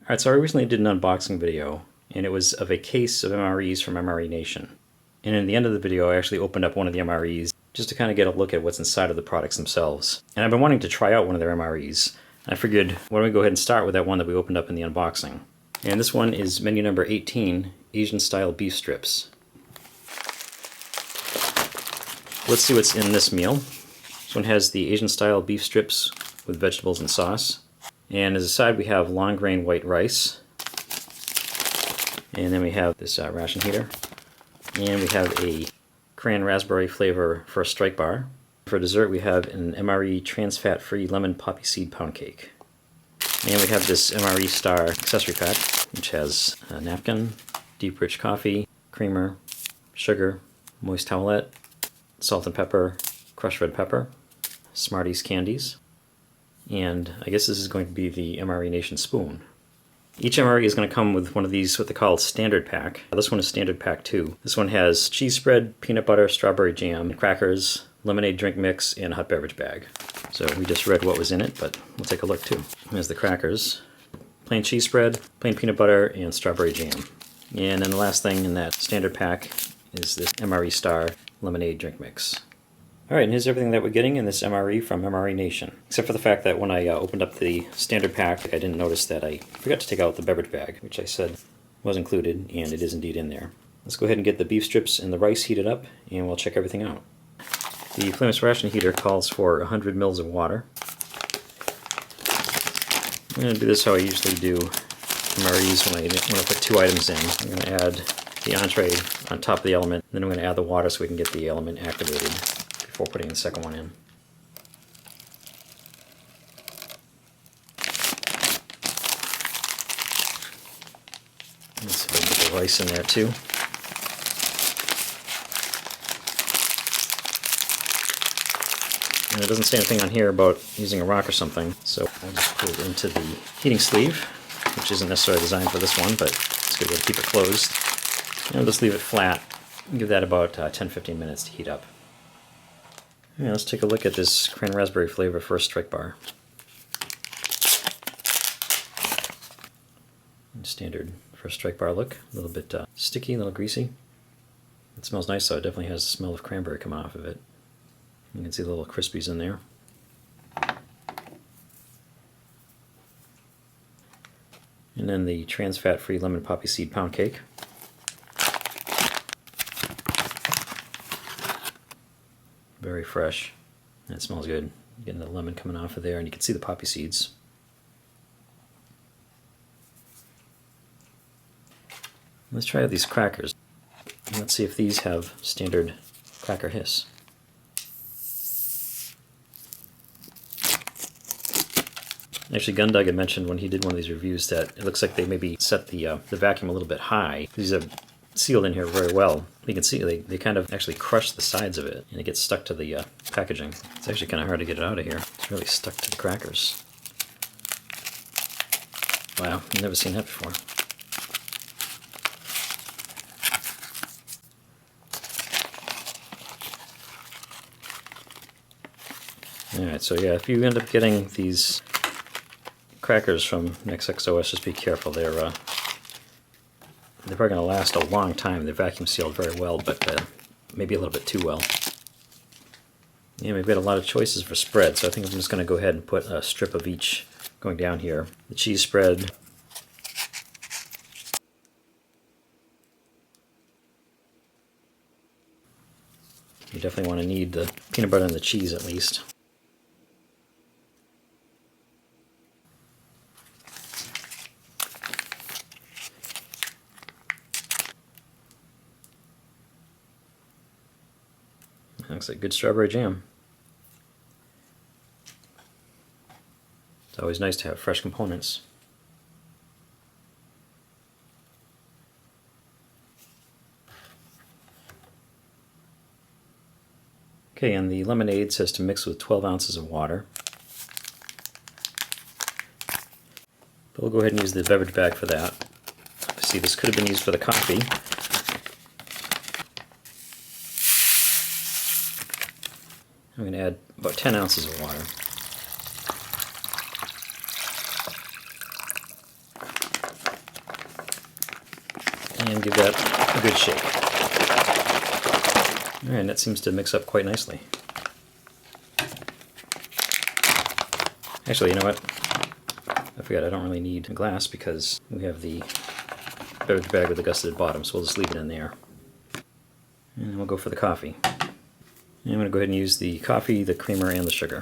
Alright, so I recently did an unboxing video, and it was of a case of MREs from MRE Nation. And in the end of the video, I actually opened up one of the MREs just to kind of get a look at what's inside of the products themselves. And I've been wanting to try out one of their MREs. I figured, why don't we go ahead and start with that one that we opened up in the unboxing. And this one is menu number 18, Asian Style Beef Strips. Let's see what's in this meal. This one has the Asian Style Beef Strips with vegetables and sauce. And as a side, we have long grain white rice. And then we have this ration heater. And we have a cran raspberry flavor First Strike bar. For dessert, we have an MRE trans fat free lemon poppy seed pound cake. And we have this MRE Star accessory pack, which has a napkin, deep rich coffee, creamer, sugar, moist towelette, salt and pepper, crushed red pepper, Smarties candies, and I guess this is going to be the MRE Nation spoon. Each MRE is going to come with one of these, what they call standard pack. This one is standard pack 2. This one has cheese spread, peanut butter, strawberry jam, crackers, lemonade drink mix, and a hot beverage bag. So we just read what was in it, but we'll take a look too. Here's the crackers. Plain cheese spread, plain peanut butter, and strawberry jam. And then the last thing in that standard pack is this MRE Star lemonade drink mix. Alright, and here's everything that we're getting in this MRE from MRE Nation. Except for the fact that when I opened up the standard pack, I didn't notice that I forgot to take out the beverage bag, which I said was included, and it is indeed in there. Let's go ahead and get the beef strips and the rice heated up, and we'll check everything out. The flameless ration heater calls for 100 mils of water. I'm going to do this how I usually do MREs when I put 2 items in. I'm going to add the entree on top of the element, then I'm going to add the water so we can get the element activated before putting the second one in. Let's see if I can get the rice in there too. And it doesn't say anything on here about using a rock or something, so I'll just put it into the heating sleeve, which isn't necessarily designed for this one, but it's a good way to keep it closed. And I'll just leave it flat and give that about 10-15 minutes to heat up. Yeah, let's take a look at this cran raspberry flavor First Strike bar. Standard First Strike bar look, a little bit sticky, a little greasy. It smells nice though, it definitely has the smell of cranberry coming off of it. You can see the little crispies in there. And then the trans fat free lemon poppy seed pound cake. Very fresh. That smells good. Getting the lemon coming off of there, and you can see the poppy seeds. Let's try out these crackers. Let's see if these have standard cracker hiss. Actually, Gundug had mentioned when he did one of these reviews that it looks like they maybe set the vacuum a little bit high. These are sealed in here very well. You can see they kind of actually crush the sides of it, and it gets stuck to the packaging. It's actually kind of hard to get it out of here. It's really stuck to the crackers. Wow, I've never seen that before. Alright, so yeah, if you end up getting these crackers from NexXOS, just be careful. They're probably going to last a long time. They're vacuum sealed very well, but maybe a little bit too well. Yeah, we've got a lot of choices for spread, so I think I'm just going to go ahead and put a strip of each going down here. The cheese spread. You definitely want to need the peanut butter and the cheese at least. Looks like good strawberry jam. It's always nice to have fresh components. Okay, and the lemonade says to mix with 12 ounces of water. But we'll go ahead and use the beverage bag for that. See, this could have been used for the coffee. I'm going to add about 10 ounces of water. and give that a good shake. Alright, that seems to mix up quite nicely. Actually, you know what? I forgot I don't really need a glass because we have the beverage bag with the gusseted bottom, so we'll just leave it in there. And then we'll go for the coffee. And I'm going to go ahead and use the coffee, the creamer, and the sugar.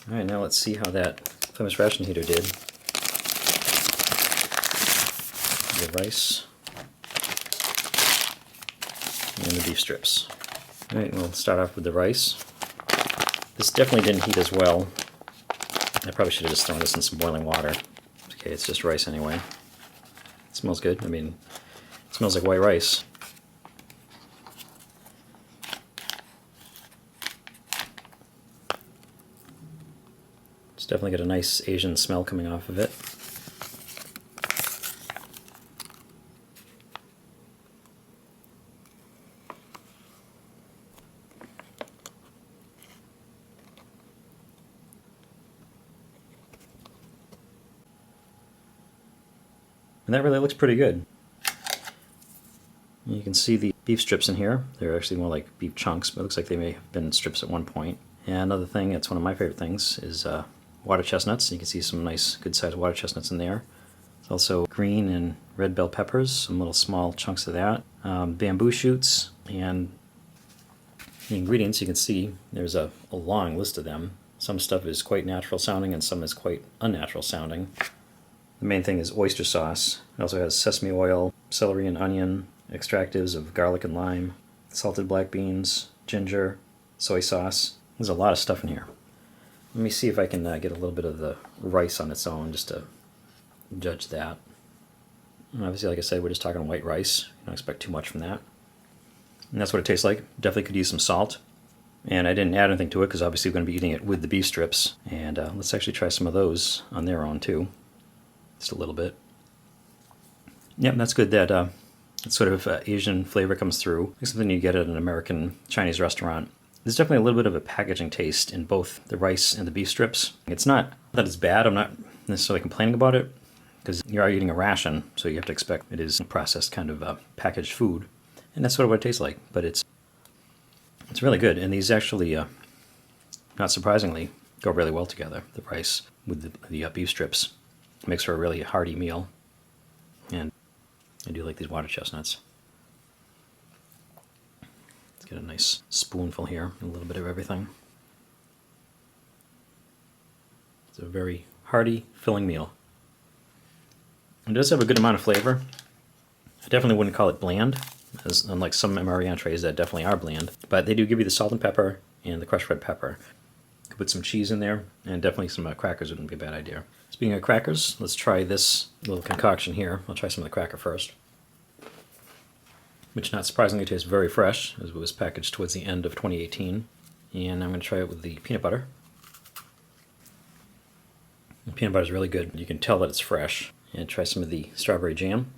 Alright, now let's see how that Flemish ration heater did. The rice and the beef strips. Alright, we'll start off with the rice. This definitely didn't heat as well. I probably should have just thrown this in some boiling water. Okay, it's just rice anyway. It smells good. I mean, it smells like white rice. It's definitely got a nice Asian smell coming off of it. And that really looks pretty good. You can see the beef strips in here. They're actually more like beef chunks, but it looks like they may have been strips at one point. And another thing, that's one of my favorite things, is water chestnuts. You can see some nice, good-sized water chestnuts in there. There's also green and red bell peppers, some little small chunks of that. Bamboo shoots, and the ingredients, you can see there's a long list of them. Some stuff is quite natural sounding and some is quite unnatural sounding. The main thing is oyster sauce. It also has sesame oil, celery and onion, extractives of garlic and lime, salted black beans, ginger, soy sauce. There's a lot of stuff in here. Let me see if I can get a little bit of the rice on its own just to judge that. And obviously, like I said, we're just talking white rice. Don't expect too much from that. And that's what it tastes like. Definitely could use some salt. And I didn't add anything to it because obviously we're going to be eating it with the beef strips. And let's actually try some of those on their own too. Just a little bit. Yep, that's good. That sort of Asian flavor comes through. It's something you get at an American Chinese restaurant. There's definitely a little bit of a packaging taste in both the rice and the beef strips. It's not that it's bad. I'm not necessarily complaining about it because you are eating a ration, so you have to expect it is processed kind of packaged food. And that's sort of what it tastes like. But it's really good. And these actually, not surprisingly, go really well together. The rice with the beef strips. Makes for a really hearty meal, and I do like these water chestnuts. Let's get a nice spoonful here, a little bit of everything. It's a very hearty, filling meal. It does have a good amount of flavor. I definitely wouldn't call it bland, as unlike some MRE entrees that definitely are bland, but they do give you the salt and pepper and the crushed red pepper. Could put some cheese in there, and definitely some crackers wouldn't be a bad idea. Speaking of crackers, let's try this little concoction here. I'll try some of the cracker first. Which, not surprisingly, tastes very fresh, as it was packaged towards the end of 2018. And I'm going to try it with the peanut butter. The peanut butter is really good. You can tell that it's fresh. And try some of the strawberry jam.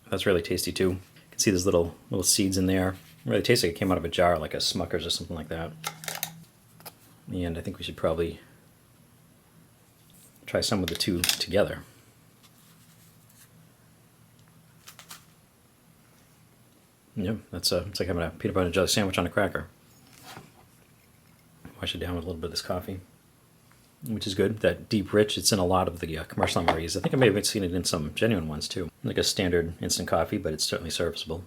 That's really tasty too. You can see there's little seeds in there. It really tastes like it came out of a jar, like a Smucker's or something like that. And I think we should probably try some of the two together. Yeah, it's like having a peanut butter and jelly sandwich on a cracker. Wash it down with a little bit of this coffee, which is good. That deep, rich, it's in a lot of the commercial MREs. I think I may have seen it in some genuine ones too. Like a standard instant coffee, but it's certainly serviceable.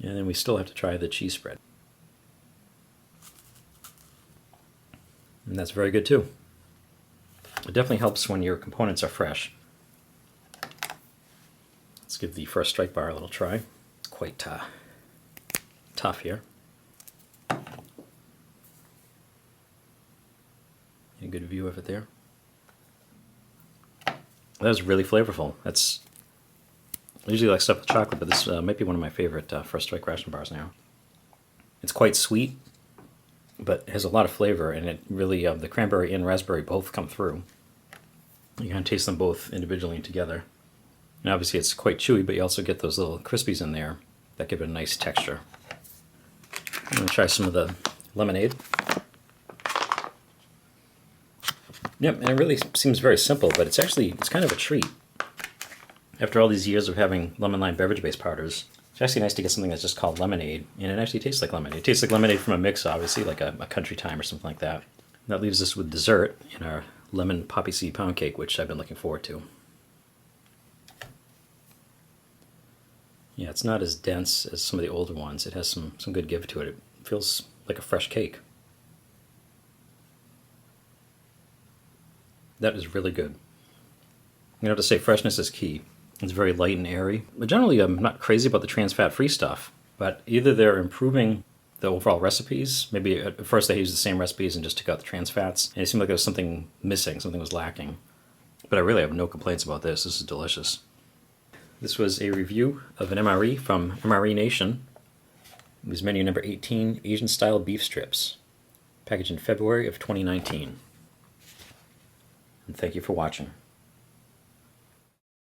And then we still have to try the cheese spread. And that's very good too. It definitely helps when your components are fresh. Let's give the first strike bar a little try. It's quite tough here. A good view of it there. That was really flavorful. That's I usually like stuff with chocolate, but this might be one of my favorite first strike ration bars now. It's quite sweet, but it has a lot of flavor, and it really, the cranberry and raspberry both come through. You can taste them both individually and together. And obviously it's quite chewy, but you also get those little crispies in there that give it a nice texture. I'm going to try some of the lemonade. Yep, and it really seems very simple, but it's kind of a treat. After all these years of having lemon lime beverage-based powders, it's actually nice to get something that's just called lemonade, and it actually tastes like lemonade. It tastes like lemonade from a mix, obviously, like a country time or something like that. And that leaves us with dessert in our lemon poppy seed pound cake, which I've been looking forward to. Yeah, it's not as dense as some of the older ones. It has some good give to it. It feels like a fresh cake. That is really good. You have to say freshness is key. It's very light and airy. But generally, I'm not crazy about the trans fat-free stuff. But either they're improving the overall recipes. Maybe at first they used the same recipes and just took out the trans fats. And it seemed like there was something missing, something was lacking. But I really have no complaints about this. This is delicious. This was a review of an MRE from MRE Nation. It was menu number 18, Asian-style beef strips. Packaged in February of 2019. And thank you for watching.